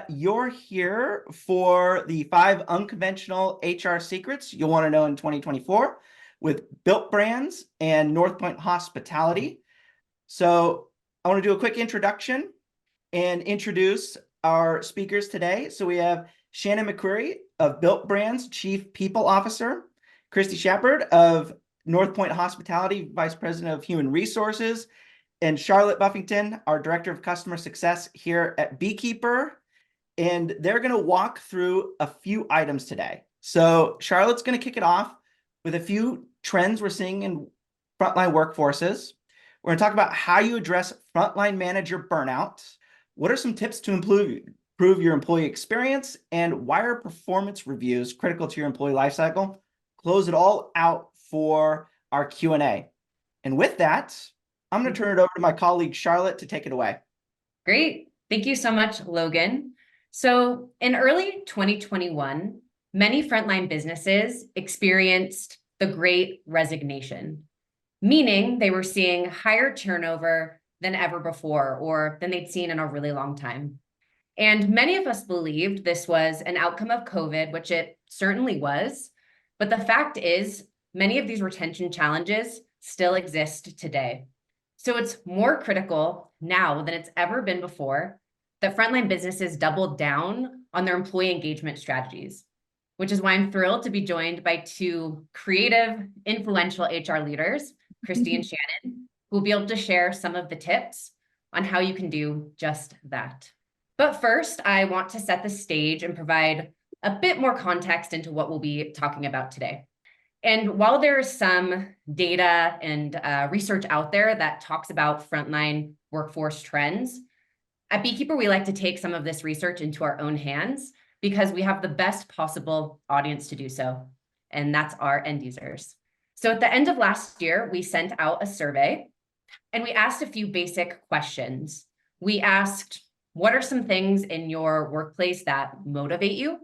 You're here for the 5 unconventional HR secrets you'll want to know in 2024 with Built Brands and North Point Hospitality. So I want to do a quick introduction and introduce our speakers today. So we have Shannon McQuarrie of Built Brands, Chief People Officer, Christy Shepard of North Point Hospitality, Vice President of Human Resources, and Charlotte Buffington, our Director of Customer Success here at Beekeeper. And they're going to walk through a few items today. So Charlotte's going to kick it off with a few trends we're seeing in frontline workforces. We're going to talk about how you address frontline manager burnout. What are some tips to improve your employee experience? And why are performance reviews critical to your employee lifecycle? Close it all out for our Q&A. And with that, I'm going to turn it over to my colleague, Charlotte, to take it away. Great. Thank you so much, Logan. So in early 2021, many frontline businesses experienced the Great Resignation, meaning they were seeing higher turnover than ever before or than they'd seen in a really long time. And many of us believed this was an outcome of COVID, which it certainly was. But the fact is, many of these retention challenges still exist today. So it's more critical now than it's ever been before that frontline businesses double down on their employee engagement strategies, which is why I'm thrilled to be joined by two creative, influential HR leaders, Christy and Shannon, who will be able to share some of the tips on how you can do just that. But first, I want to set the stage and provide a bit more context into what we'll be talking about today. And while there is some data and research out there that talks about frontline workforce trends, at Beekeeper, we like to take some of this research into our own hands because we have the best possible audience to do so, and that's our end users. So at the end of last year, we sent out a survey and we asked a few basic questions. We asked, what are some things in your workplace that motivate you?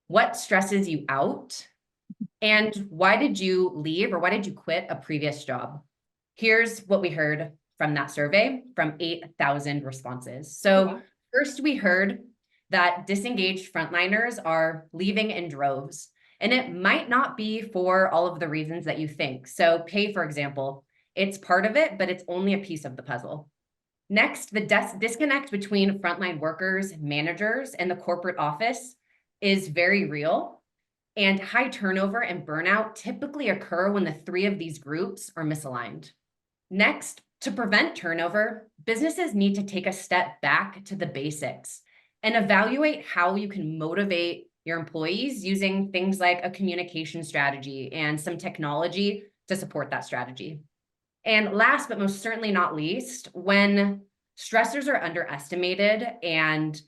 What stresses you out? And why did you leave or why did you quit a previous job? Here's what we heard from that survey from 8,000 responses. So first we heard that disengaged frontliners are leaving in droves, and it might not be for all of the reasons that you think. So pay, for example, it's part of it, but it's only a piece of the puzzle. Next, the disconnect between frontline workers, managers, and the corporate office is very real. And high turnover and burnout typically occur when the three of these groups are misaligned. Next, to prevent turnover, businesses need to take a step back to the basics and evaluate how you can motivate your employees using things like a communication strategy and some technology to support that strategy. And last, but most certainly not least, when stressors are underestimated and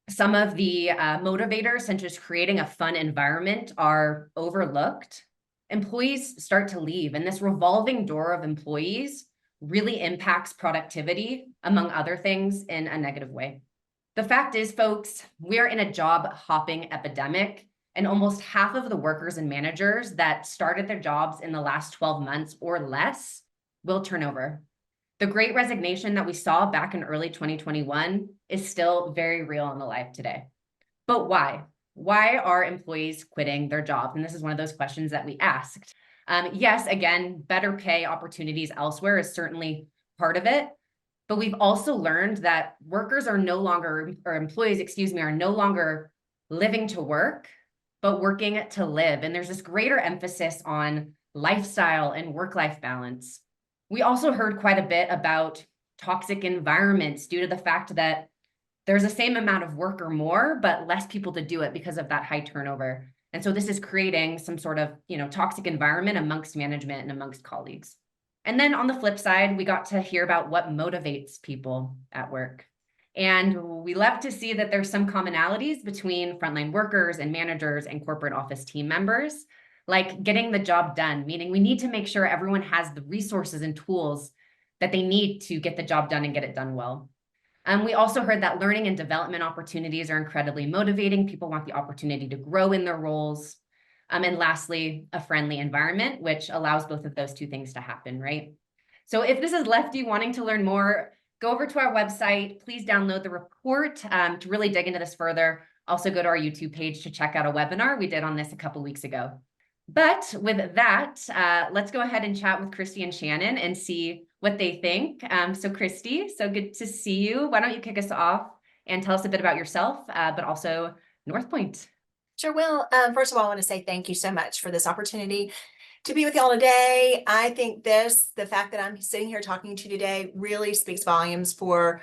some of the motivators, such as creating a fun environment, are overlooked, employees start to leave. And this revolving door of employees really impacts productivity, among other things, in a negative way. The fact is, folks, we're in a job hopping epidemic, and almost half of the workers and managers that started their jobs in the last 12 months or less will turn over. The Great Resignation that we saw back in early 2021 is still very real and alive today. But why? Why are employees quitting their jobs? And this is one of those questions that we asked. Yes, again, better pay opportunities elsewhere is certainly part of it. But we've also learned that workers are no longer, or employees, excuse me, are no longer living to work, but working to live. And there's this greater emphasis on lifestyle and work-life balance. We also heard quite a bit about toxic environments due to the fact that there's the same amount of work or more, but less people to do it because of that high turnover. And so this is creating some sort of, toxic environment amongst management and amongst colleagues. And then on the flip side, we got to hear about what motivates people at work. And we love to see that there's some commonalities between frontline workers and managers and corporate office team members, like getting the job done, meaning we need to make sure everyone has the resources and tools that they need to get the job done and get it done well. We also heard that learning and development opportunities are incredibly motivating. People want the opportunity to grow in their roles. And lastly, a friendly environment, which allows both of those two things to happen, right? So if this has left you wanting to learn more, go over to our website. Please download the report to really dig into this further. Also go to our YouTube page to check out a webinar we did on this a couple weeks ago. But with that, let's go ahead and chat with Christy and Shannon and see what they think. So Christy, so good to see you. Why don't you kick us off and tell us a bit about yourself, but also North Point. Sure will. First of all, I want to say thank you so much for this opportunity to be with y'all today. I think the fact that I'm sitting here talking to you today really speaks volumes for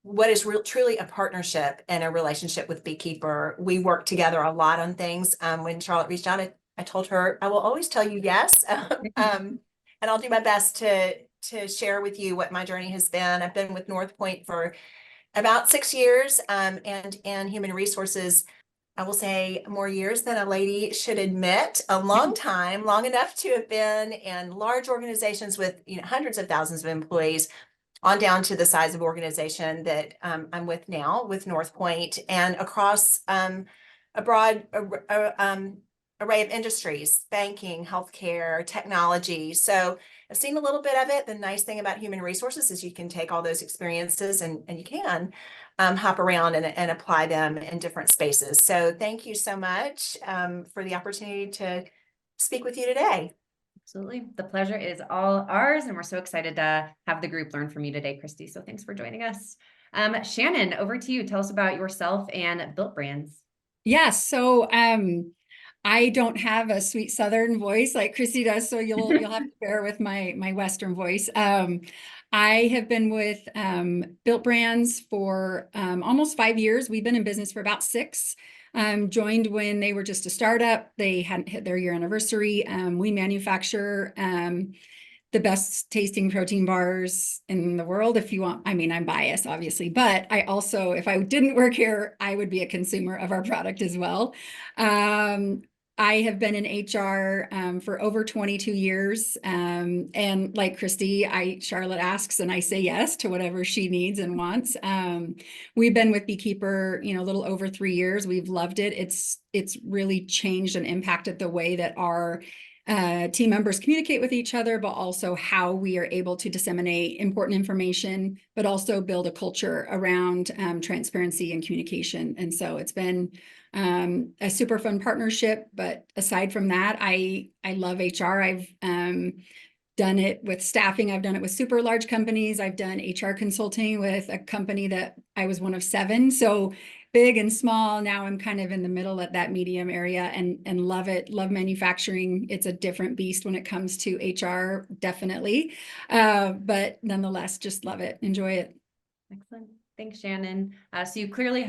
what is truly a partnership and a relationship with Beekeeper. We work together a lot on things. When Charlotte reached out, I told her, I will always tell you yes. And I'll do my best to share with you what my journey has been. I've been with North Point for about 6 years, and in human resources, I will say more years than a lady should admit. A long time, long enough to have been in large organizations with hundreds of thousands of employees, on down to the size of organization that I'm with now with North Point, and across a broad array of industries: banking, healthcare, technology. So I've seen a little bit of it. The nice thing about human resources is you can take all those experiences and you can hop around and apply them in different spaces. So thank you so much for the opportunity to speak with you today. Absolutely. The pleasure is all ours, and we're so excited to have the group learn from you today, Christy. So thanks for joining us. Shannon, over to you. Tell us about yourself and Built Brands. Yes. So I don't have a sweet Southern voice like Christy does, so you'll have to bear with my Western voice. I have been with Built Brands for almost 5 years. We've been in business for about 6. Joined when they were just a startup. They hadn't hit their year anniversary. We manufacture the best tasting protein bars in the world. If you want, I mean, I'm biased, obviously, but I also, if I didn't work here, I would be a consumer of our product as well. I have been in HR for over 22 years. And like Christy, Charlotte asks and I say yes to whatever she needs and wants. We've been with Beekeeper, a little over 3 years. We've loved it. It's really changed and impacted the way that our team members communicate with each other, but also how we are able to disseminate important information, but also build a culture around transparency and communication. And so it's been a super fun partnership. But aside from that, I love HR. I've done it with staffing. I've done it with super large companies. I've done HR consulting with a company that I was one of 7. So big and small. Now I'm kind of in the middle at that medium area and love it. Love manufacturing. It's a different beast when it comes to HR, definitely. But nonetheless, just love it. Enjoy it. Excellent. Thanks, Shannon. So you clearly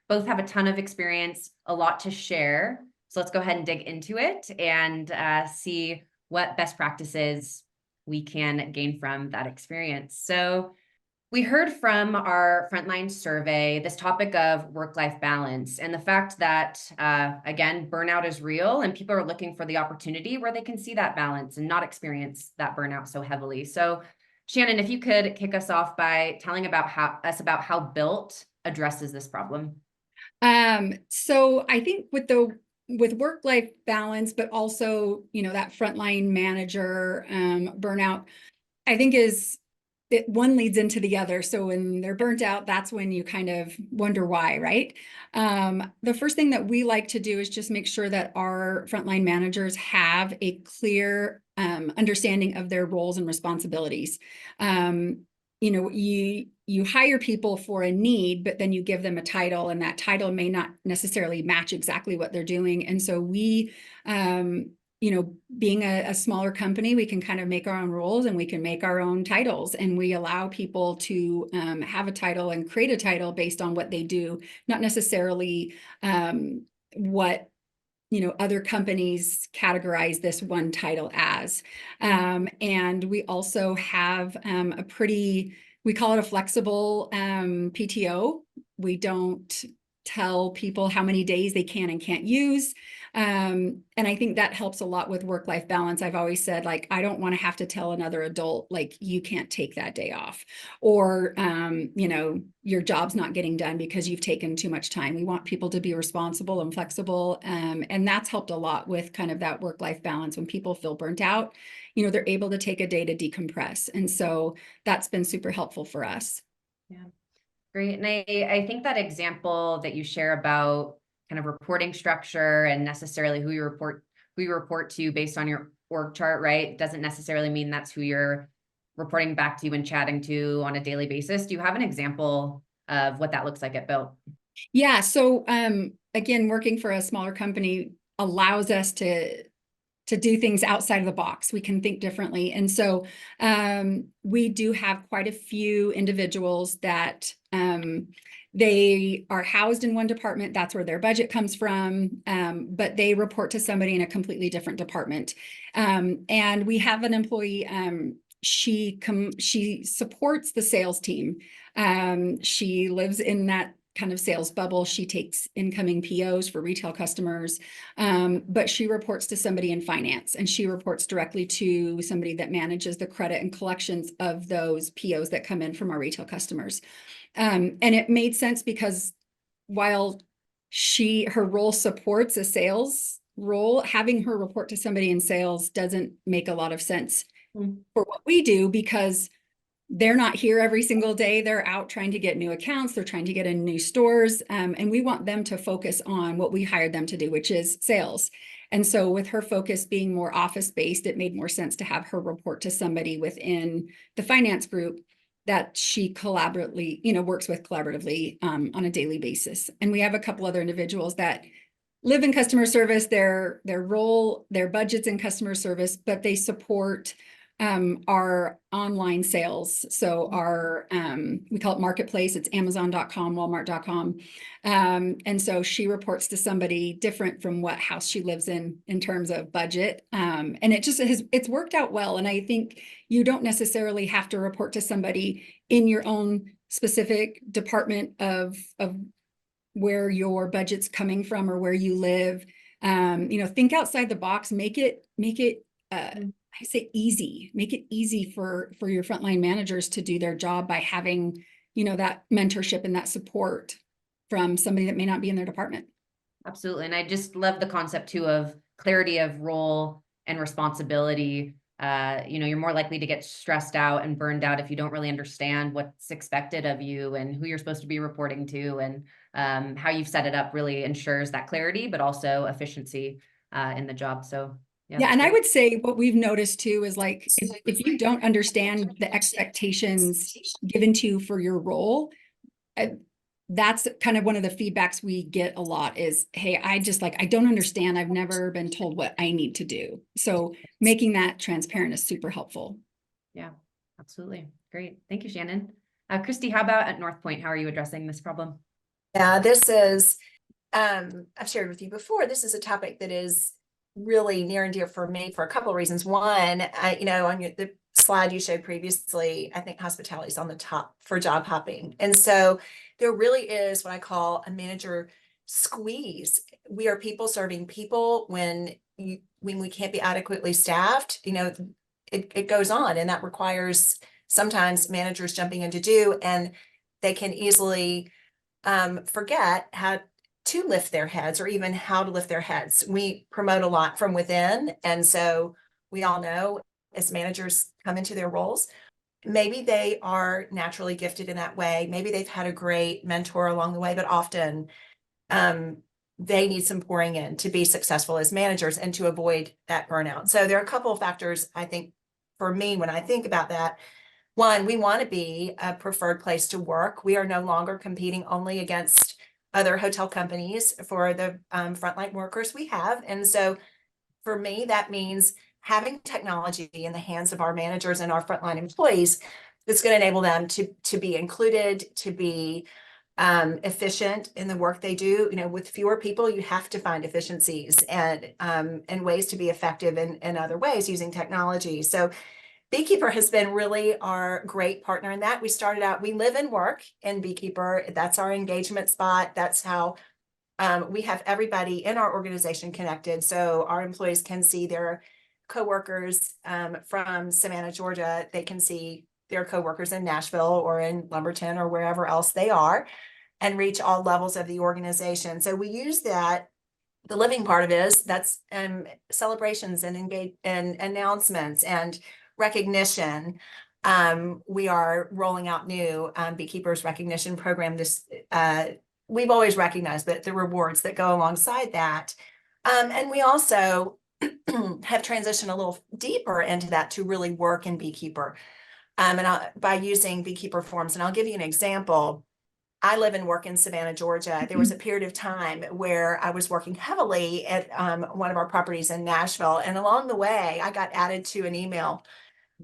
both have a ton of experience, a lot to share. So let's go ahead and dig into it and see what best practices we can gain from that experience. So we heard from our frontline survey this topic of work-life balance and the fact that, again, burnout is real and people are looking for the opportunity where they can see that balance and not experience that burnout so heavily. So Shannon, if you could kick us off by telling about how Built addresses this problem. So I think with work-life balance, but also, that frontline manager burnout, I think one leads into the other. So when they're burnt out, that's when you kind of wonder why, right? The first thing that we like to do is just make sure that our frontline managers have a clear understanding of their roles and responsibilities. You hire people for a need, but then you give them a title, and that title may not necessarily match exactly what they're doing. And so we, being a smaller company, we can kind of make our own roles and we can make our own titles, and we allow people to have a title and create a title based on what they do, not necessarily what other companies categorize this one title as. And we also have we call it a flexible PTO. We don't tell people how many days they can and can't use. And I think that helps a lot with work-life balance. I've always said, like, I don't want to have to tell another adult, like, you can't take that day off, or, you know, your job's not getting done because you've taken too much time. We want people to be responsible and flexible. And that's helped a lot with kind of that work-life balance. When people feel burnt out, you know, they're able to take a day to decompress. And so that's been super helpful for us. Yeah, great. And I think that example that you share about kind of reporting structure and necessarily who you report to based on your org chart, right, doesn't necessarily mean that's who you're reporting back to and chatting to on a daily basis. Do you have an example of what that looks like at Built? Yeah. So again, working for a smaller company allows us to do things outside of the box. We can think differently. And so we do have quite a few individuals that they are housed in one department. That's where their budget comes from. But they report to somebody in a completely different department. And we have an employee, she supports the sales team. She lives in that kind of sales bubble. She takes incoming POs for retail customers, but she reports to somebody in finance, and she reports directly to somebody that manages the credit and collections of those POs that come in from our retail customers. And it made sense because while her role supports a sales role, having her report to somebody in sales doesn't make a lot of sense for what we do, because they're not here every single day. They're out trying to get new accounts. They're trying to get in new stores. And we want them to focus on what we hired them to do, which is sales. And so with her focus being more office-based, it made more sense to have her report to somebody within the finance group that she collaboratively, you know, works with collaboratively on a daily basis. And we have a couple other individuals that live in customer service. Their role, their budget's in customer service, but they support our online sales. So our, we call it marketplace. It's Amazon.com, Walmart.com. And so she reports to somebody different from what house she lives in terms of budget. And it just it's worked out well. And I think you don't necessarily have to report to somebody in your own specific department of where your budget's coming from or where you live. You know, think outside the box, make it I say easy, make it easy for your frontline managers to do their job by having, you know, that mentorship and that support from somebody that may not be in their department. Absolutely. And I just love the concept too of clarity of role and responsibility. You know, you're more likely to get stressed out and burned out if you don't really understand what's expected of you and who you're supposed to be reporting to, and how you've set it up really ensures that clarity, but also efficiency in the job. So yeah, and I would say what we've noticed too is, like, if you don't understand the expectations given to you for your role, that's kind of one of the feedbacks we get a lot is, hey, I don't understand. I've never been told what I need to do. So making that transparent is super helpful. Yeah, absolutely. Great. Thank you, Shannon. Christy, how about at North Point? How are you addressing this problem? Yeah, this is, I've shared with you before, this is a topic that is really near and dear for me for a couple of reasons. One, you know, on the slide you showed previously, I think hospitality is on the top for job hopping. And so there really is what I call a manager squeeze. We are people serving people. When we can't be adequately staffed, you know, it goes on, and that requires sometimes managers jumping in to do, and they can easily forget how to lift their heads, or even how to lift their heads. We promote a lot from within. And so we all know, as managers come into their roles, maybe they are naturally gifted in that way. Maybe they've had a great mentor along the way, but often they need some pouring in to be successful as managers and to avoid that burnout. So there are a couple of factors, I think, for me, when I think about that. One, we want to be a preferred place to work. We are no longer competing only against other hotel companies for the frontline workers we have. And so for me, that means having technology in the hands of our managers and our frontline employees that's going to enable them to be included, to be efficient in the work they do. You know, with fewer people, you have to find efficiencies and ways to be effective in other ways using technology. So Beekeeper has been really our great partner in that. We started out, we live and work in Beekeeper. That's our engagement spot. That's how We have everybody in our organization connected, so our employees can see their coworkers from Savannah, Georgia. They can see their coworkers in Nashville or in Lumberton or wherever else they are, and reach all levels of the organization. So we use that. The living part of it is that's celebrations and engage and announcements and recognition. We are rolling out new beekeepers recognition program. This we've always recognized, but the rewards that go alongside that. And we also have transitioned a little deeper into that to really work in beekeeper. By using beekeeper forms, and I'll give you an example. I live and work in Savannah, Georgia. There was a period of time where I was working heavily at one of our properties in Nashville. And along the way, I got added to an email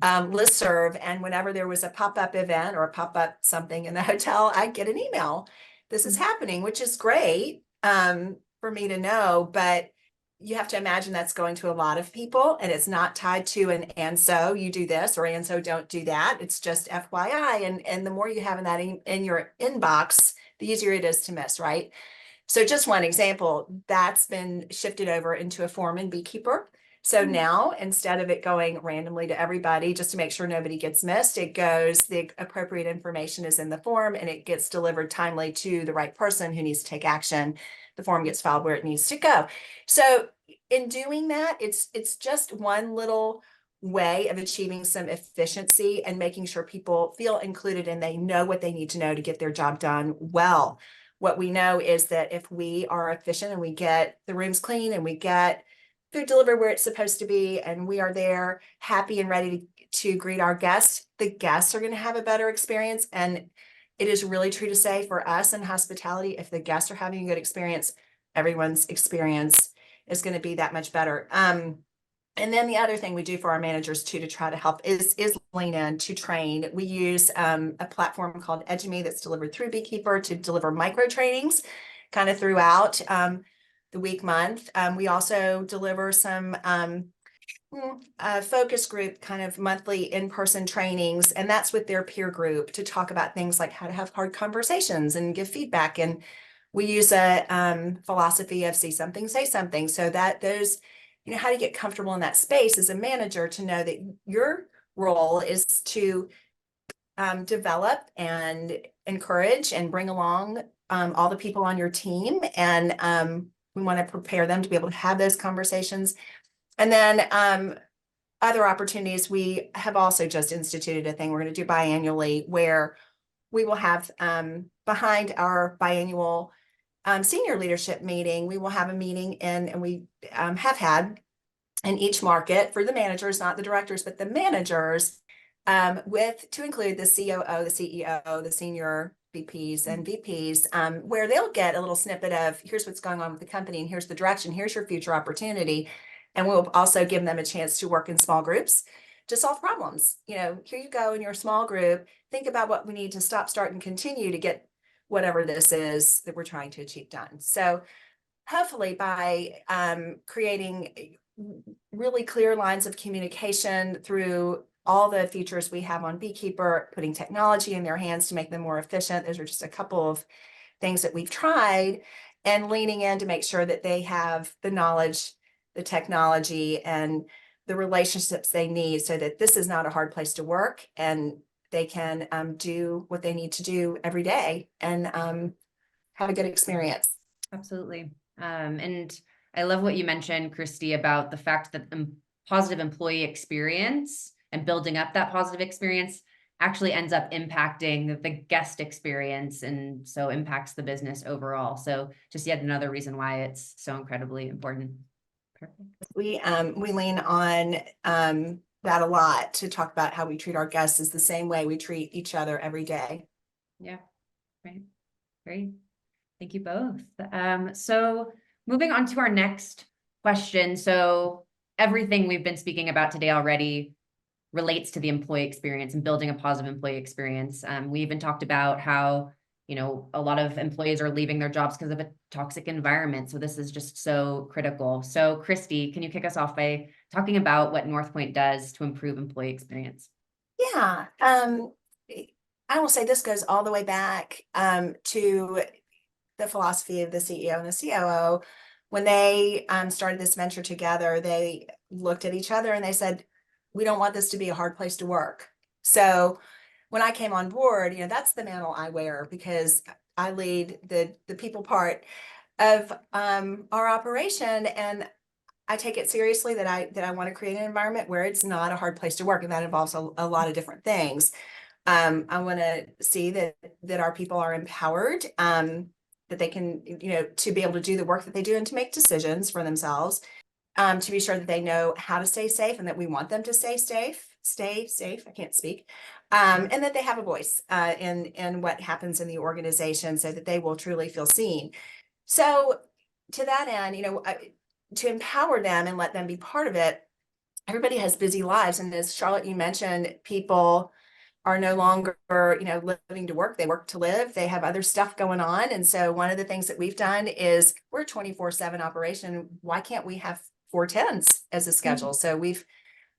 listserv. And whenever there was a pop-up event or a pop-up something in the hotel, I'd get an email. This is happening, which is great for me to know. But you have to imagine that's going to a lot of people, and it's not tied to and so you do this or and so don't do that. It's just FYI. And the more you have in that in your inbox, the easier it is to miss, right? So just one example, that's been shifted over into a form in Beekeeper. So now, instead of it going randomly to everybody, just to make sure nobody gets missed, it goes, the appropriate information is in the form and it gets delivered timely to the right person who needs to take action. The form gets filed where it needs to go. So in doing that, it's just one little way of achieving some efficiency and making sure people feel included and they know what they need to know to get their job done well. What we know is that if we are efficient and we get the rooms clean and we get food delivered where it's supposed to be, and we are there happy and ready to greet our guests, the guests are going to have a better experience. And it is really true to say for us in hospitality, if the guests are having a good experience, everyone's experience is going to be that much better. And then the other thing we do for our managers too, to try to help is lean in to train. We use a platform called EduMe that's delivered through Beekeeper to deliver micro trainings kind of throughout the week, month. We also deliver some focus group kind of monthly in-person trainings, and that's with their peer group to talk about things like how to have hard conversations and give feedback. And we use a philosophy of see something, say something, so that those, you know, how to get comfortable in that space as a manager to know that your role is to develop and encourage and bring along all the people on your team. And we want to prepare them to be able to have those conversations. And then other opportunities, we have also just instituted a thing we're going to do biannually where we will have behind our biannual senior leadership meeting, we will have a meeting and we have had in each market for the managers, not the directors, but the managers to include the COO, the CEO, the senior VPs and VPs, where they'll get a little snippet of here's what's going on with the company and here's the direction, here's your future opportunity. And we'll also give them a chance to work in small groups to solve problems. You know, here you go in your small group, think about what we need to stop, start, and continue to get whatever this is that we're trying to achieve done. So hopefully by creating really clear lines of communication through all the features we have on Beekeeper, putting technology in their hands to make them more efficient. Those are just a couple of things that we've tried, and leaning in to make sure that they have the knowledge, the technology, and the relationships they need so that this is not a hard place to work and they can do what they need to do every day and have a good experience. Absolutely. And I love what you mentioned, Christy, about the fact that positive employee experience and building up that positive experience actually ends up impacting the guest experience, and so impacts the business overall. So just yet another reason why it's so incredibly important. Perfect. We lean on that a lot to talk about how we treat our guests is the same way we treat each other every day. Yeah, right. Great. Thank you both. So moving on to our next question. So everything we've been speaking about today already relates to the employee experience and building a positive employee experience. We even talked about how, you know, a lot of employees are leaving their jobs because of a toxic environment. So this is just so critical. So Christy, can you kick us off by talking about what Northpoint does to improve employee experience? Yeah, I will say this goes all the way back to the philosophy of the CEO and the COO. When they started this venture together, they looked at each other and they said, we don't want this to be a hard place to work. So when I came on board, you know, that's the mantle I wear, because I lead the people part of our operation, and I take it seriously that I want to create an environment where it's not a hard place to work, and that involves a lot of different things. I want to see that our people are empowered, that they can, you know, to be able to do the work that they do and to make decisions for themselves, to be sure that they know how to stay safe and that we want them to stay safe. I can't speak. And that they have a voice in what happens in the organization, so that they will truly feel seen. So to that end, you know, to empower them and let them be part of it, everybody has busy lives. And as Charlotte, you mentioned, people are no longer, you know, living to work, they work to live, they have other stuff going on. And so one of the things that we've done is, we're a 24/7 operation. Why can't we have 410s as a schedule? So we've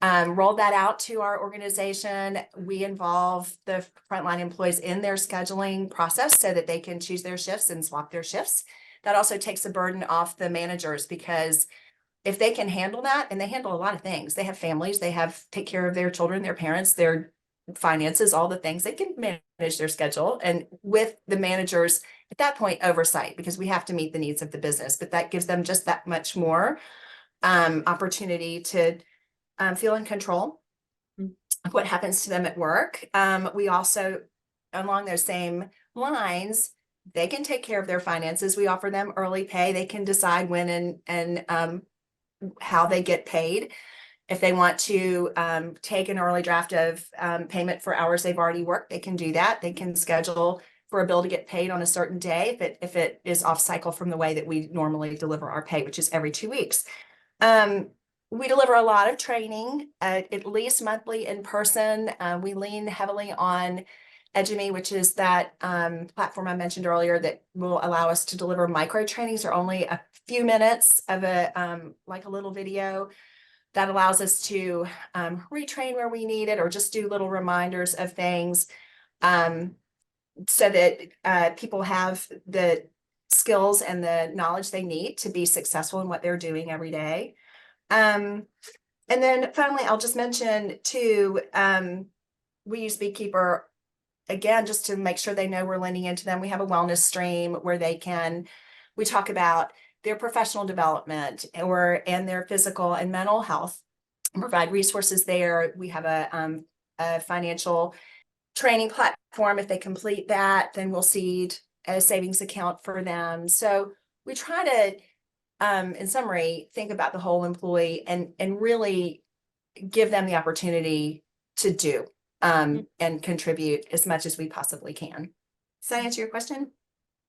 rolled that out to our organization. We involve the frontline employees in their scheduling process so that they can choose their shifts and swap their shifts. That also takes the burden off the managers, because if they can handle that, and they handle a lot of things, they have families, they have take care of their children, their parents, their finances, all the things, they can manage their schedule. And with the managers at that point, oversight, because we have to meet the needs of the business, but that gives them just that much more opportunity to feel in control of what happens to them at work. We also, along those same lines, they can take care of their finances. We offer them early pay. They can decide when and how they get paid. If they want to take an early draft of payment for hours they've already worked, they can do that. They can schedule for a bill to get paid on a certain day if it is off cycle from the way that we normally deliver our pay, which is every 2 weeks. We deliver a lot of training, at least monthly in person. We lean heavily on Edgemy, which is that platform I mentioned earlier that will allow us to deliver micro trainings, or only a few minutes of like a little video that allows us to retrain where we need it, or just do little reminders of things, so that people have the skills and the knowledge they need to be successful in what they're doing every day. And then finally, I'll just mention too, we use Beekeeper, again, just to make sure they know we're leaning into them. We have a wellness stream where we talk about their professional development and their physical and mental health, and provide resources there. We have a financial training platform. If they complete that, then we'll seed a savings account for them. So we try to, in summary, think about the whole employee and really give them the opportunity to do and contribute as much as we possibly can. Does that answer your question?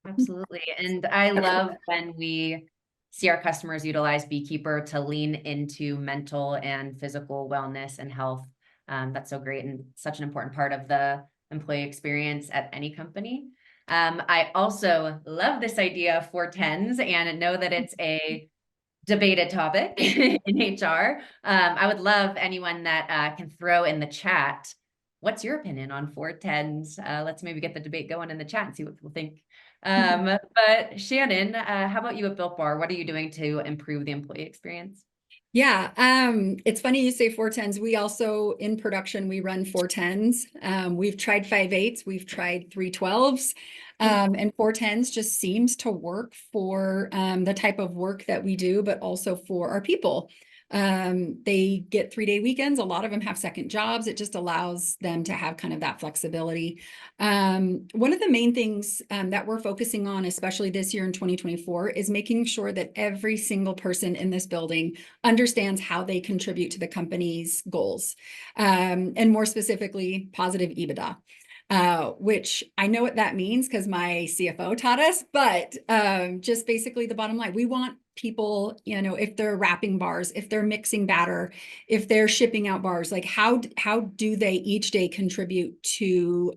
Absolutely. And I love when we see our customers utilize Beekeeper to lean into mental and physical wellness and health. That's so great, and such an important part of the employee experience at any company. I also love this idea of 410s, and know that it's a debated topic in HR. I would love anyone that can throw in the chat, what's your opinion on 410s? Let's maybe get the debate going in the chat and see what people think. But Shannon, how about you at Built Bar? What are you doing to improve the employee experience? Yeah, it's funny you say 410s. We also, in production, we run 410s. We've tried 5/8s, we've tried 3/12s, and 410s just seems to work for the type of work that we do, but also for our people. They get 3-day weekends. A lot of them have second jobs. It just allows them to have kind of that flexibility. One of the main things that we're focusing on, especially this year in 2024, is making sure that every single person in this building understands how they contribute to the company's goals, and more specifically, positive EBITDA. Which I know what that means because my CFO taught us, but just basically the bottom line, we want people, you know, if they're wrapping bars, if they're mixing batter, if they're shipping out bars, like how do they each day contribute to,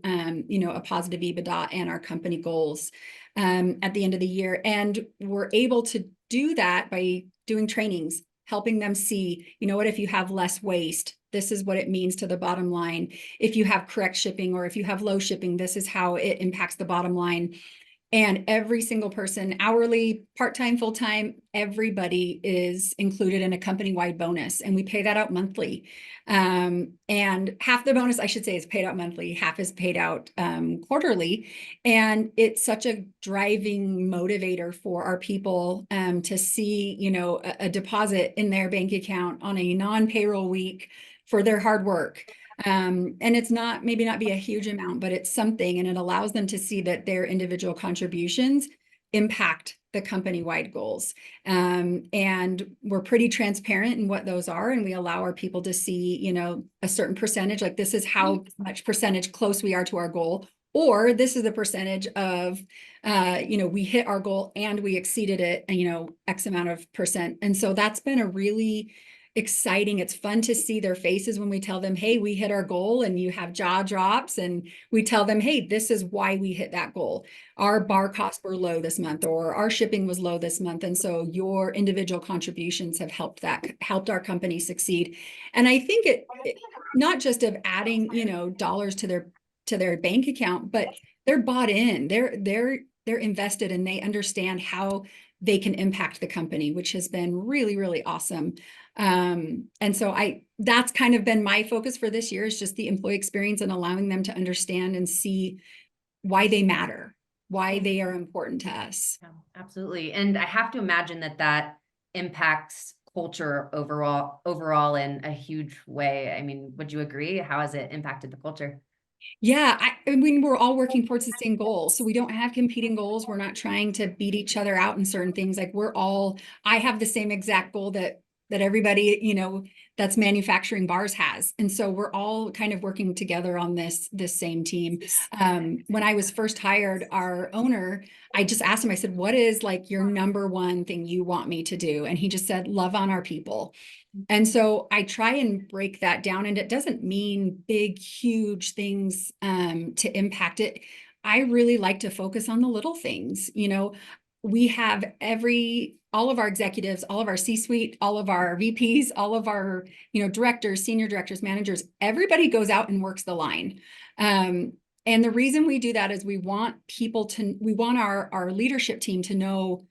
you know, a positive EBITDA and our company goals at the end of the year. And we're able to do that by doing trainings, helping them see, you know what, if you have less waste, this is what it means to the bottom line. If you have correct shipping, or if you have low shipping, this is how it impacts the bottom line. And every single person, hourly, part-time, full-time, everybody is included in a company-wide bonus, and we pay that out monthly. And half the bonus, I should say, is paid out monthly, half is paid out quarterly. And it's such a driving motivator for our people to see, a deposit in their bank account on a non-payroll week for their hard work. And it's maybe not be a huge amount, but it's something, and it allows them to see that their individual contributions impact the company-wide goals. And we're pretty transparent in what those are, and we allow our people to see, a certain percentage, like this is how much percentage close we are to our goal, or this is the percentage of, we hit our goal and we exceeded it, X amount of percent. And so that's been a really exciting. It's fun to see their faces when we tell them, hey, we hit our goal, and you have jaw drops, and we tell them, hey, this is why we hit that goal. Our bar costs were low this month, or our shipping was low this month. And so your individual contributions have helped our company succeed. And I think it not just of adding, dollars to their bank account, but they're bought in, they're invested, and they understand how they can impact the company, which has been really, really awesome. And so that's kind of been my focus for this year, is just the employee experience and allowing them to understand and see why they matter, why they are important to us. Yeah, absolutely. And I have to imagine that impacts culture overall in a huge way. I mean, would you agree? How has it impacted the culture? Yeah, I mean, we're all working towards the same goals. So we don't have competing goals. We're not trying to beat each other out in certain things. Like I have the same exact goal that everybody, that's manufacturing bars has. And so we're all kind of working together on this same team. When I was first hired, our owner, I just asked him, I said, what is like your number one thing you want me to do? And he just said, love on our people. And so I try and break that down, and it doesn't mean big, huge things to impact it. I really like to focus on the little things. We have all of our executives, all of our C-suite, all of our VPs, all of our, directors, senior directors, managers, everybody goes out and works the line. And the reason we do that is we want our leadership team to know,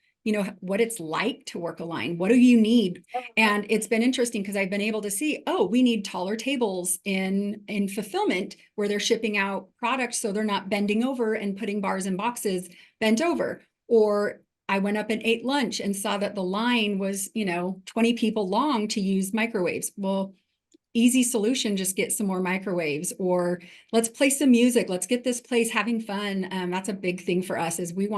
what it's like to work a line. What do you need? And it's been interesting because I've been able to see, we need taller tables in fulfillment where they're shipping out products so they're not bending over and putting bars in boxes bent over. Or I went up and ate lunch and saw that the line was, 20 people long to use microwaves. Well, easy solution, just get some more microwaves, or let's play some music. Let's get this place having fun. That's a big thing for us, is we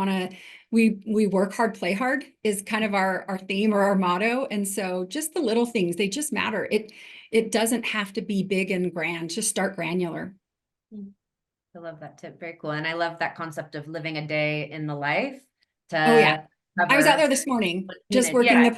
work hard, play hard is kind of our theme or our motto. And so just the little things, they just matter. It doesn't have to be big and grand, just start granular. I love that tip. Very cool. And I love that concept of living a day in the life. Oh yeah. I was out there this morning, just working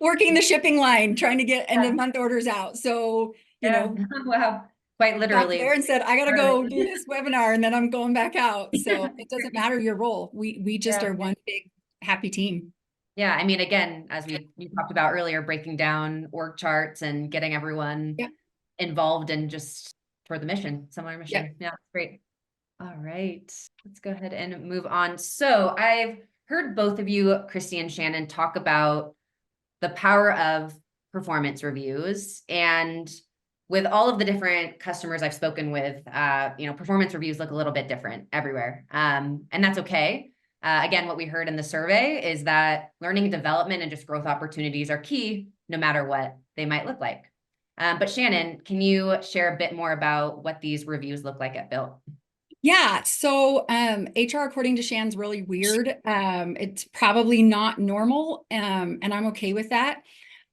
working the shipping line, trying to get end of month orders out. So, wow, quite literally. There and said, I got to go do this webinar, and then I'm going back out. So it doesn't matter your role. We just are one big happy team. Yeah. I mean, again, as we talked about earlier, breaking down org charts and getting everyone involved in just for the mission, similar mission. Yeah, great. All right, let's go ahead and move on. So I've heard both of you, Christy and Shannon, talk about the power of performance reviews. And with all of the different customers I've spoken with, performance reviews look a little bit different everywhere. And that's okay. Again, what we heard in the survey is that learning and development and just growth opportunities are key, no matter what they might look like. But Shannon, can you share a bit more about what these reviews look like at Built? Yeah, so HR, according to Shan's, really weird. It's probably not normal, and I'm okay with that.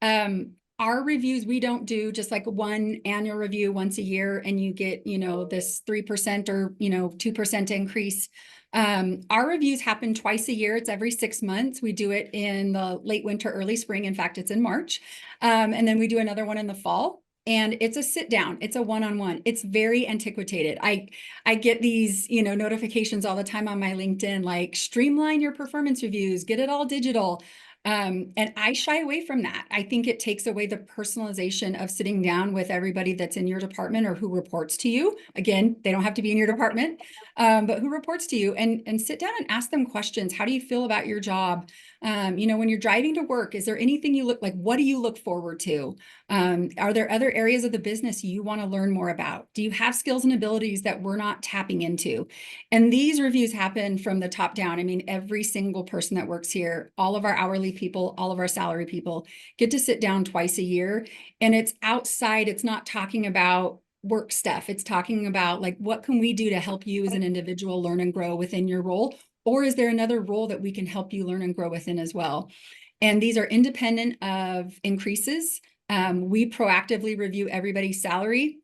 Our reviews, we don't do just like one annual review once a year and you get, this 3% or, 2% increase. Our reviews happen twice a year. It's every 6 months. We do it in the late winter, early spring. In fact, it's in March. And then we do another one in the fall. And it's a sit down. It's a one-on-one. It's very antiquated. I get these, notifications all the time on my LinkedIn, like streamline your performance reviews, get it all digital. And I shy away from that. I think it takes away the personalization of sitting down with everybody that's in your department or who reports to you. Again, they don't have to be in your department, but who reports to you, and sit down and ask them questions. How do you feel about your job? You know, when you're driving to work, is there anything you look like? What do you look forward to? Are there other areas of the business you want to learn more about? Do you have skills and abilities that we're not tapping into? And these reviews happen from the top down. I mean, every single person that works here, all of our hourly people, all of our salary people get to sit down twice a year. And it's outside, it's not talking about work stuff. It's talking about like, what can we do to help you as an individual learn and grow within your role? Or is there another role that we can help you learn and grow within as well? And these are independent of increases. We proactively review everybody's salary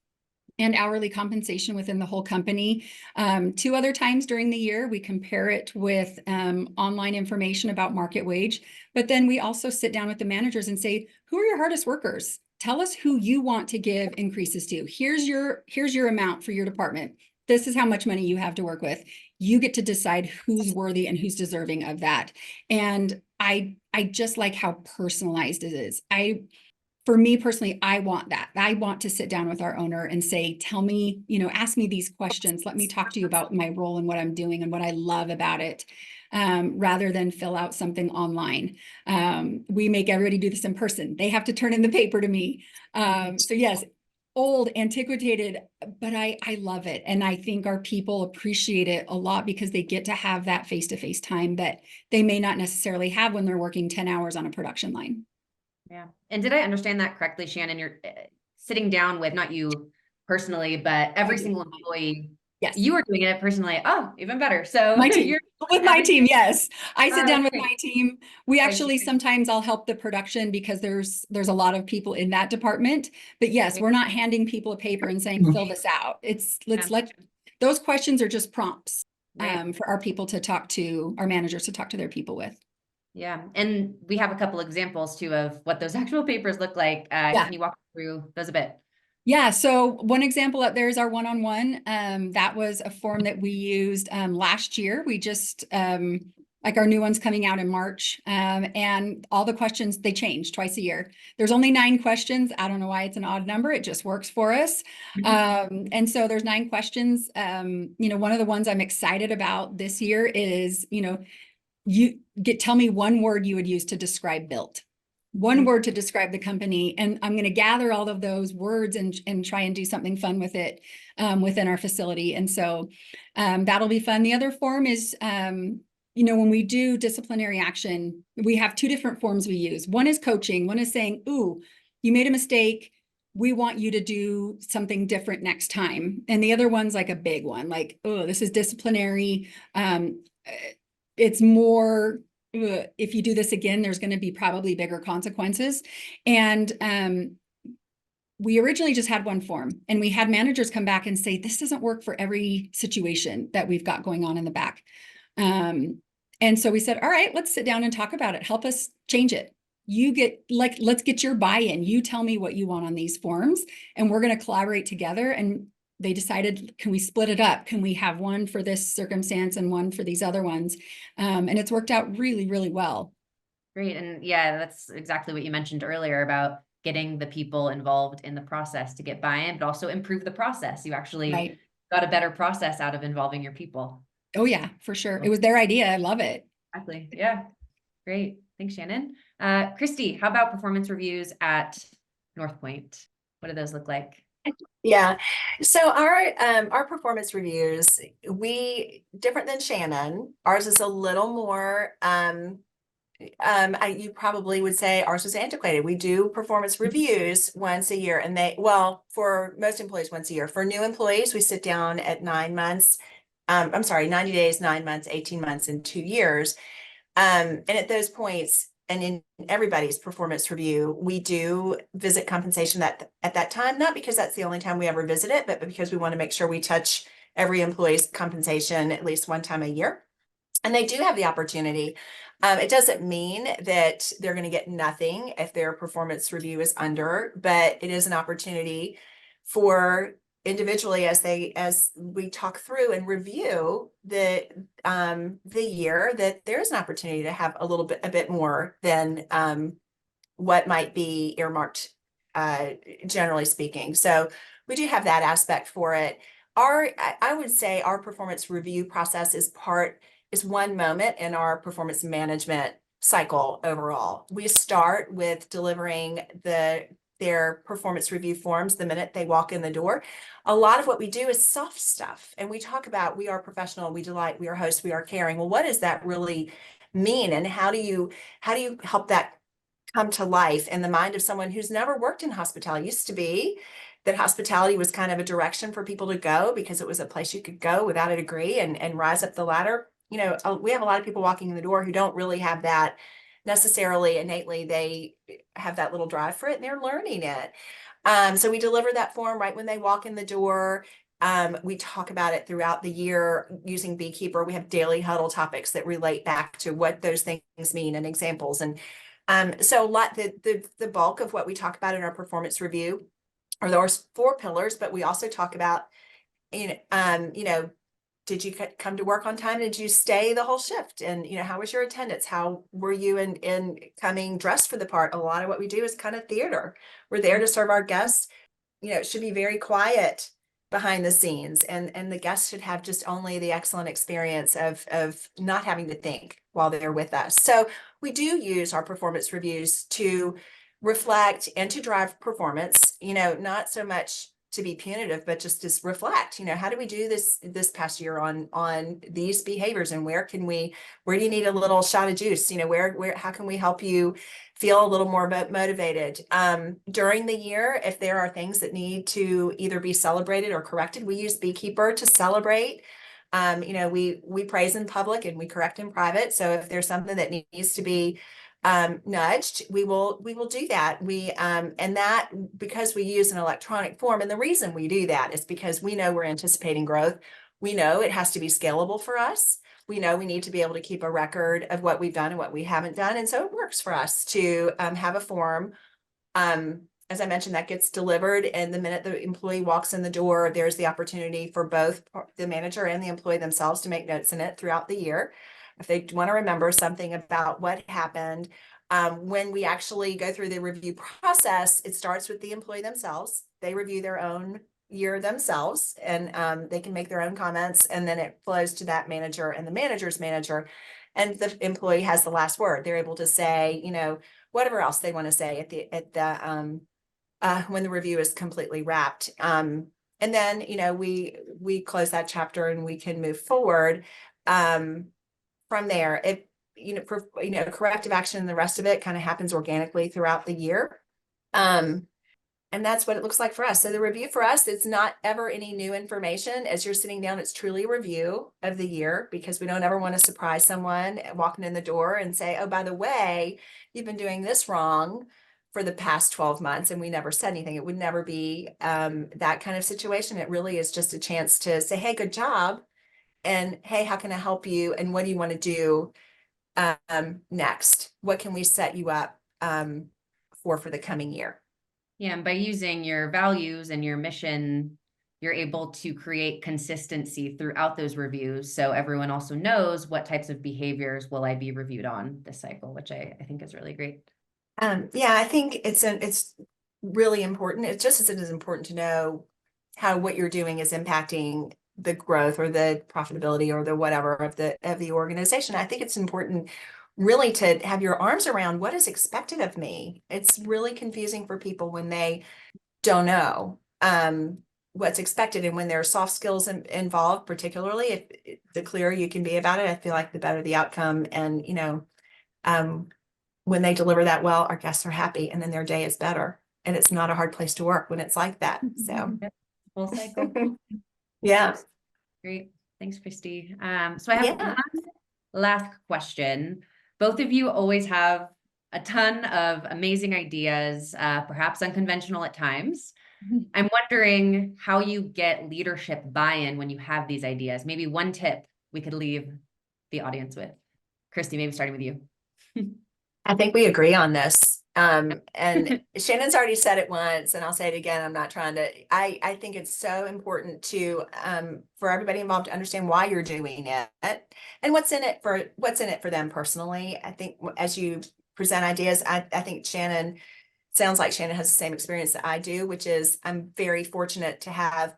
and hourly compensation within the whole company. 2 other times during the year, we compare it with online information about market wage. But then we also sit down with the managers and say, who are your hardest workers? Tell us who you want to give increases to. Here's your amount for your department. This is how much money you have to work with. You get to decide who's worthy and who's deserving of that. And I just like how personalized it is. For me personally, I want that. I want to sit down with our owner and say, tell me, you know, ask me these questions. Let me talk to you about my role and what I'm doing and what I love about it, rather than fill out something online. We make everybody do this in person. They have to turn in the paper to me. So yes, old, antiquated, but I love it. And I think our people appreciate it a lot because they get to have that face-to-face time that they may not necessarily have when they're working 10 hours on a production line. Yeah. And did I understand that correctly, Shannon? You're sitting down with, not you personally, but every single employee. Yes. You are doing it personally. Oh, even better. So My team. you're With my team, yes. I sit down with great. my team. We Thank actually, you. sometimes I'll help the production because there's a lot of people in that department. But yes, Great. we're not handing people a paper and saying, fill this out. Those questions are just prompts Right. for our people to talk to, our managers to talk to their people with. Yeah. And we have a couple examples too of what those actual papers look like. Can you walk through those a bit? Yeah, so one example up there is our one-on-one. That was a form that we used last year. We just, like our new one's coming out in March, and all the questions, they change twice a year. There's only 9 questions. I don't know why it's an odd number. It just works for us. And so there's 9 questions. You know, one of the ones I'm excited about this year is, you know, tell me one word you would use to describe Built. One word to describe the company. And I'm going to gather all of those words and try and do something fun with it within our facility. And so that'll be fun. The other form is, you know, when we do disciplinary action, we have 2 different forms we use. One is coaching. One is saying, ooh, you made a mistake. We want you to do something different next time. And the other one's like a big one, like, oh, this is disciplinary. It's more, if you do this again, there's going to be probably bigger consequences. And we originally just had one form, and we had managers come back and say, this doesn't work for every situation that we've got going on in the back. And so we said, all right, let's sit down and talk about it. Help us change it. Let's get your buy-in. You tell me what you want on these forms, and we're going to collaborate together. And they decided, can we split it up? Can we have one for this circumstance and one for these other ones? And it's worked out really, really well. Great. And yeah, that's exactly what you mentioned earlier about getting the people involved in the process to get buy-in, but also improve the process. You actually got a better process out of involving your people. Oh yeah, for sure. It was their idea. I love it. Exactly. Yeah. Great. Thanks, Shannon. Christy, how about performance reviews at North Point? What do those look like? Yeah. So our performance reviews, different than Shannon, ours is a little more, you probably would say ours is antiquated. We do performance reviews once a year, and for most employees once a year. For new employees, we sit down at 9 months. 90 days, 9 months, 18 months, and 2 years. And at those points, and in everybody's performance review, we do visit compensation at that time, not because that's the only time we ever visit it, but because we want to make sure we touch every employee's compensation at least one time a year. And they do have the opportunity. It doesn't mean that they're going to get nothing if their performance review is under, but it is an opportunity for individually as we talk through and review the year, that there's an opportunity to have a bit more than what might be earmarked, generally speaking. So we do have that aspect for it. I would say our performance review process is one moment in our performance management cycle overall. We start with delivering their performance review forms the minute they walk in the door. A lot of what we do is soft stuff. And we talk about, we are professional, we delight, we are hosts, we are caring. Well, what does that really mean? And how do you help that come to life in the mind of someone who's never worked in hospitality? It used to be that hospitality was kind of a direction for people to go because it was a place you could go without a degree and rise up the ladder. We have a lot of people walking in the door who don't really have that necessarily innately. They have that little drive for it and they're learning it. So we deliver that form right when they walk in the door. We talk about it throughout the year using Beekeeper. We have daily huddle topics that relate back to what those things mean and examples. And so the bulk of what we talk about in our performance review are those 4 pillars, but we also talk about, did you come to work on time? Did you stay the whole shift? And, how was your attendance? How were you in coming dressed for the part? A lot of what we do is kind of theater. We're there to serve our guests. It should be very quiet behind the scenes, and the guests should have just only the excellent experience of not having to think while they're with us. So we do use our performance reviews to reflect and to drive performance, not so much to be punitive, but just to reflect, how do we do this past year on these behaviors, and where do you need a little shot of juice? How can we help you feel a little more motivated during the year? If there are things that need to either be celebrated or corrected, we use Beekeeper to celebrate. We praise in public and we correct in private. So if there's something that needs to be nudged, we will do that. And that, because we use an electronic form, and the reason we do that is because we know we're anticipating growth. We know it has to be scalable for us. We know we need to be able to keep a record of what we've done and what we haven't done. And so it works for us to have a form, as I mentioned, that gets delivered, and the minute the employee walks in the door, there's the opportunity for both the manager and the employee themselves to make notes in it throughout the year if they want to remember something about what happened. When we actually go through the review process, it starts with the employee themselves. They review their own year themselves, and they can make their own comments, and then it flows to that manager and the manager's manager, and the employee has the last word. They're able to say, whatever else they want to say when the review is completely wrapped. And then, we close that chapter and we can move forward. From there, corrective action and the rest of it kind of happens organically throughout the year. And that's what it looks like for us. So the review for us, it's not ever any new information. As you're sitting down, it's truly a review of the year, because we don't ever want to surprise someone walking in the door and say, oh, by the way, you've been doing this wrong for the past 12 months. And we never said anything. It would never be that kind of situation. It really is just a chance to say, hey, good job. And hey, how can I help you? And what do you want to do next? What can we set you up for the coming year? Yeah, and by using your values and your mission, you're able to create consistency throughout those reviews. So everyone also knows what types of behaviors will I be reviewed on this cycle, which I think is really great. Yeah, I think it's really important. It's just as it is important to know how what you're doing is impacting the growth or the profitability or the whatever of the organization. I think it's important really to have your arms around what is expected of me. It's really confusing for people when they don't know what's expected, and when there are soft skills involved, particularly, if the clearer you can be about it, I feel like the better the outcome. And when they deliver that well, our guests are happy, and then their day is better. And it's not a hard place to work when it's like that. So Full cycle. Yeah. Great. Thanks, Christy. So I have one last question. Both of you always have a ton of amazing ideas, perhaps unconventional at times. I'm wondering how you get leadership buy-in when you have these ideas. Maybe one tip we could leave the audience with. Christy, maybe starting with you. I think we agree on this. And Shannon's already said it once, and I'll say it again. I'm not trying to, I think it's so important to, for everybody involved to understand why you're doing it and what's in it for them personally. I think as you present ideas, I think sounds like Shannon has the same experience that I do, which is I'm very fortunate to have,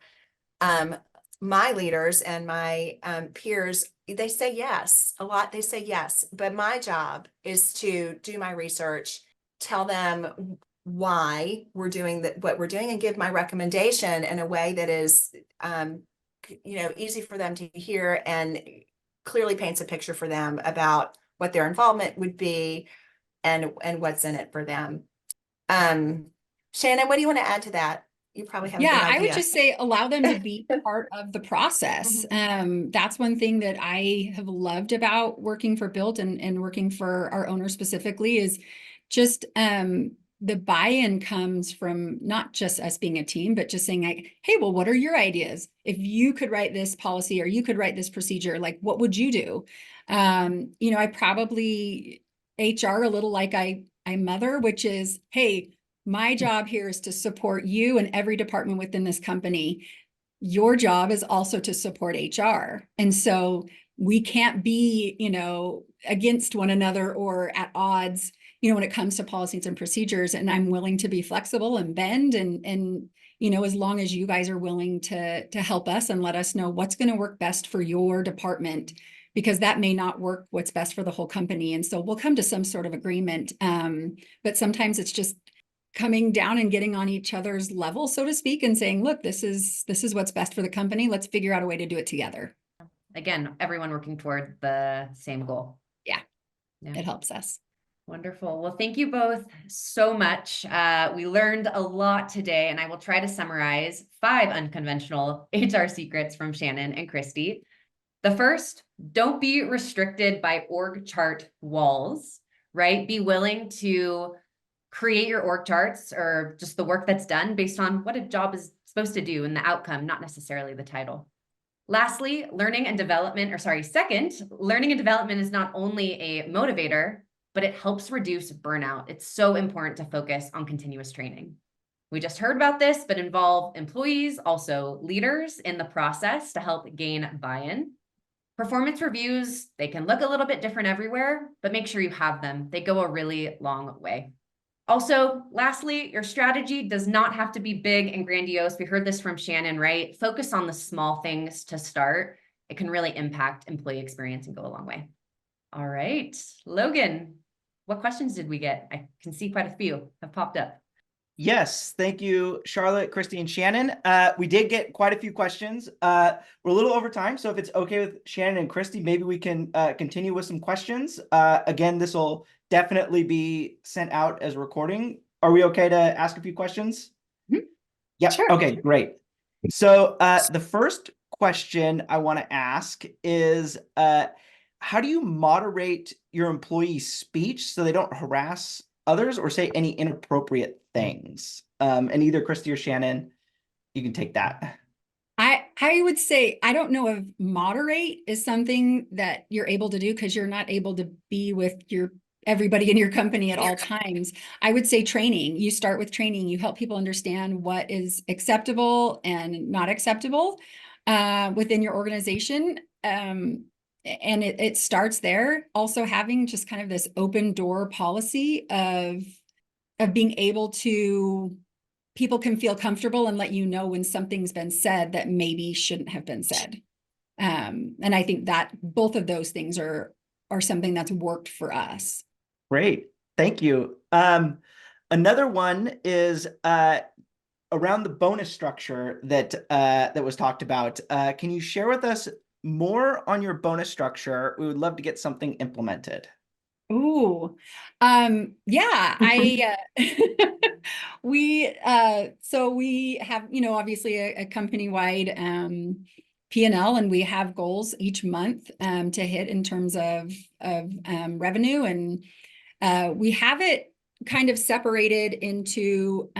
my leaders and my, peers, they say yes a lot. They say yes, but my job is to do my research, tell them why we're doing what we're doing, and give my recommendation in a way that is, easy for them to hear and clearly paints a picture for them about what their involvement would be and what's in it for them. Shannon, what do you want to add to that? You probably have a good Yeah, I would idea. just say allow them to be part of the process. That's one thing that I have loved about working for Built and working for our owner specifically is just the buy-in comes from not just us being a team, but just saying like, hey, well, what are your ideas? If you could write this policy or you could write this procedure, like what would you do? I probably HR a little like I mother, which is, hey, my job here is to support you and every department within this company. Your job is also to support HR. And so we can't be, against one another or at odds, when it comes to policies and procedures. And I'm willing to be flexible and bend and as long as you guys are willing to help us and let us know what's going to work best for your department, because that may not work what's best for the whole company. And so we'll come to some sort of agreement. But sometimes it's just coming down and getting on each other's level, so to speak, and saying, look, this is what's best for the company. Let's figure out a way to do it together. Again, everyone working toward the same goal. Yeah. Yeah. It helps us. Wonderful. Well, thank you both so much. We learned a lot today, and I will try to summarize 5 unconventional HR secrets from Shannon and Christy. The first, don't be restricted by org chart walls, right? Be willing to create your org charts or just the work that's done based on what a job is supposed to do and the outcome, not necessarily the title. Lastly, second, learning and development is not only a motivator, but it helps reduce burnout. It's so important to focus on continuous training. We just heard about this, but involve employees, also leaders in the process to help gain buy-in. Performance reviews, they can look a little bit different everywhere, but make sure you have them. They go a really long way. Also, lastly, your strategy does not have to be big and grandiose. We heard this from Shannon, right? Focus on the small things to start. It can really impact employee experience and go a long way. All right, Logan, what questions did we get? I can see quite a few have popped up. Yes, thank you, Charlotte, Christy, and Shannon. We did get quite a few questions. We're a little over time, so if it's okay with Shannon and Christy, maybe we can continue with some questions. Again, this will definitely be sent out as a recording. Are we okay to ask a few questions? Mm-hmm. Yep. Sure. Okay, great. So the first question I want to ask is, how do you moderate your employee speech so they don't harass others or say any inappropriate things? And either Christy or Shannon, you can take that. I would say, I don't know if moderate is something that you're able to do because you're not able to be with everybody in your company at all times. I would say training. You start with training. You help people understand what is acceptable and not acceptable within your organization. And it starts there. Also having just kind of this open door policy of being able to, people can feel comfortable and let you know when something's been said that maybe shouldn't have been said. And I think that both of those things are something that's worked for us. Great. Thank you. Another one is around the bonus structure that was talked about. Can you share with us more on your bonus structure? We would love to get something implemented. Ooh, yeah, we have, obviously a company-wide P&L, and we have goals each month to hit in terms of revenue, and we have it kind of separated into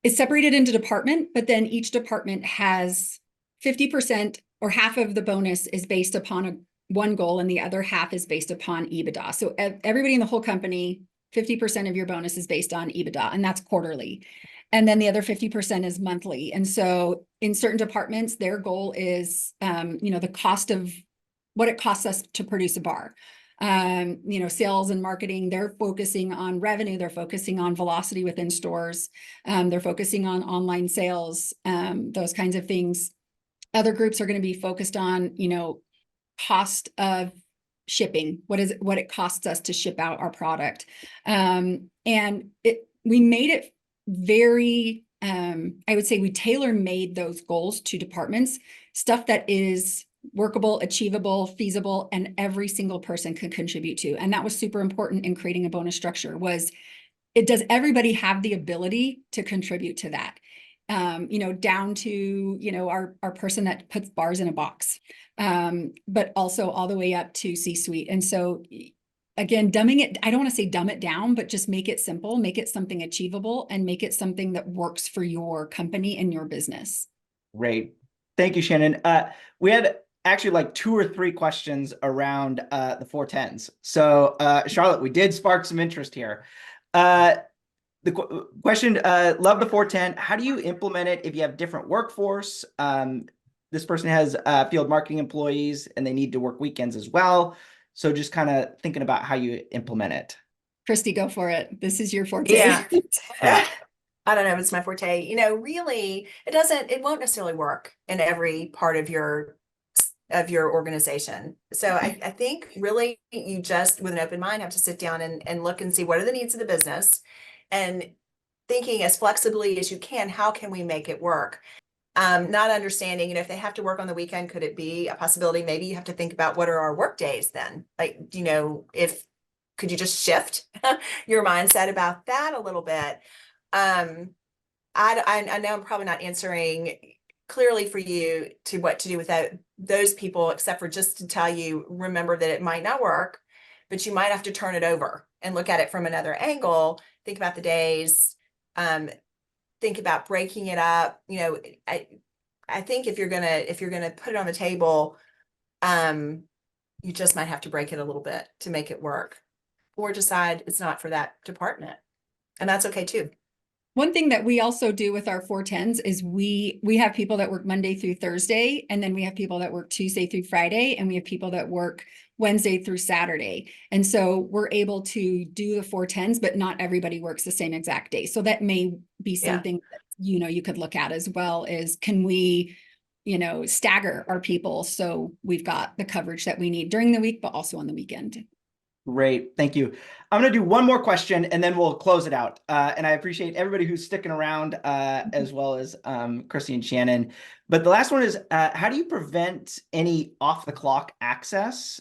it's separated into department, but then each department has 50% or half of the bonus is based upon one goal and the other half is based upon EBITDA. So everybody in the whole company 50% of your bonus is based on EBITDA, and that's quarterly. And then the other 50% is monthly. And so in certain departments, their goal is, the cost of what it costs us to produce a bar. Sales and marketing, they're focusing on revenue, they're focusing on velocity within stores, they're focusing on online sales, those kinds of things. Other groups are going to be focused on, cost of shipping, what it costs us to ship out our product. We made it very, I would say we tailor-made those goals to departments, stuff that is workable, achievable, feasible, and every single person can contribute to. And that was super important in creating a bonus structure. Does everybody have the ability to contribute to that? Down to, our person that puts bars in a box, but also all the way up to C-suite. And so again, I don't want to say dumb it down, but just make it simple, make it something achievable, and make it something that works for your company and your business. Great. Thank you, Shannon. We had actually like 2 or 3 questions around the 410s. So Charlotte, we did spark some interest here. The question, love the 410. How do you implement it if you have different workforce? This person has field marketing employees and they need to work weekends as well. So just kind of thinking about how you implement it. Christy, go for it. This is your forte. Yeah. I don't know if it's my forte. Really, it won't necessarily work in every part of your organization. So I think really you just, with an open mind, have to sit down and look and see what are the needs of the business, and thinking as flexibly as you can, how can we make it work? Not understanding, if they have to work on the weekend, could it be a possibility? Maybe you have to think about what are our work days then? Like, could you just shift your mindset about that a little bit? I know I'm probably not answering clearly for you to what to do with those people, except for just to tell you, remember that it might not work, but you might have to turn it over and look at it from another angle. Think about the days, think about breaking it up. I think if you're gonna put it on the table, you just might have to break it a little bit to make it work, or decide it's not for that department, and that's okay too. One thing that we also do with our 410s is we have people that work Monday through Thursday, and then we have people that work Tuesday through Friday, and we have people that work Wednesday through Saturday. And so we're able to do the 410s, but not everybody works the same exact day. So that may be something that, you could look at as well, is can we, stagger our people so we've got the coverage that we need during the week, but also on the weekend. Great. Thank you. I'm going to do one more question and then we'll close it out. And I appreciate everybody who's sticking around, as well as Christy and Shannon. But the last one is, how do you prevent any off the clock access,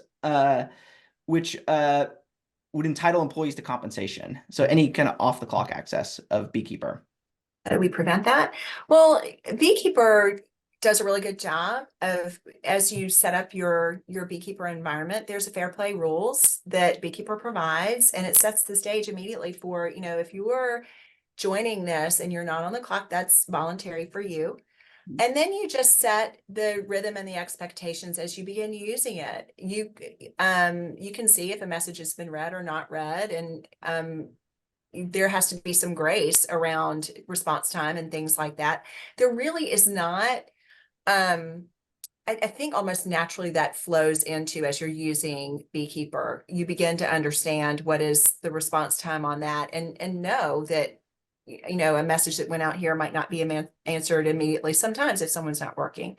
which would entitle employees to compensation? So any kind of off the clock access of Beekeeper. How do we prevent that? Well, Beekeeper does a really good job of, as you set up your Beekeeper environment, there's a fair play rules that Beekeeper provides, and it sets the stage immediately for, if you were joining this and you're not on the clock, that's voluntary for you. And then you just set the rhythm and the expectations as you begin using it. You can see if a message has been read or not read, and there has to be some grace around response time and things like that. There really is not, I think almost naturally that flows into, as you're using Beekeeper, you begin to understand what is the response time on that, and know that, a message that went out here might not be answered immediately. Sometimes if someone's not working,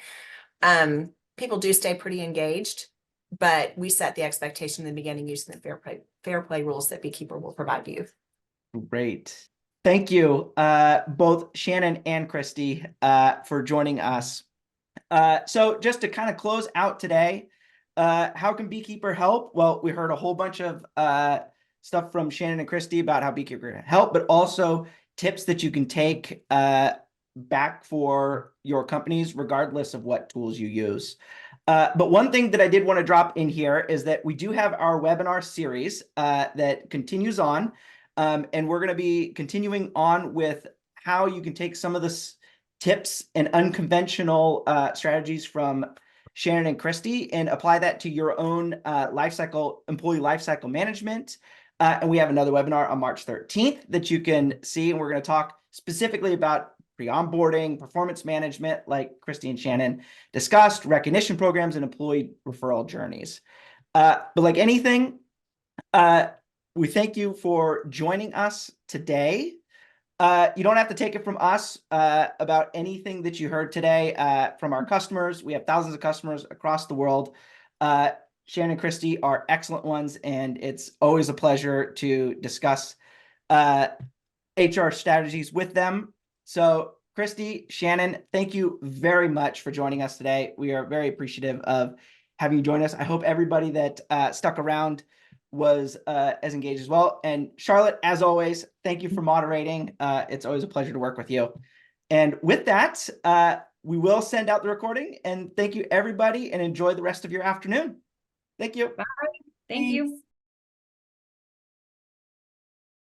people do stay pretty engaged, but we set the expectation in the beginning using the fair play rules that Beekeeper will provide you. Great. Thank you, both Shannon and Christy, for joining us. So just to kind of close out today, how can Beekeeper help? Well, we heard a whole bunch of stuff from Shannon and Christy about how Beekeeper can help, but also tips that you can take back for your companies, regardless of what tools you use. But one thing that I did want to drop in here is that we do have our webinar series that continues on. And we're going to be continuing on with how you can take some of the tips and unconventional strategies from Shannon and Christy and apply that to your own employee lifecycle management, And we have another webinar on March 13th that you can see, and we're going to talk specifically about pre-onboarding, performance management, like Christy and Shannon discussed, recognition programs, and employee referral journeys. But like anything, we thank you for joining us today. You don't have to take it from us about anything that you heard today from our customers. We have thousands of customers across the world. Shannon and Christy are excellent ones, and it's always a pleasure to discuss HR strategies with them. So Christy, Shannon, thank you very much for joining us today. We are very appreciative of having you join us. I hope everybody that stuck around was as engaged as well. And Charlotte, as always, thank you for moderating. It's always a pleasure to work with you. And with that, we will send out the recording. And thank you, everybody, and enjoy the rest of your afternoon. Thank you. Thank you.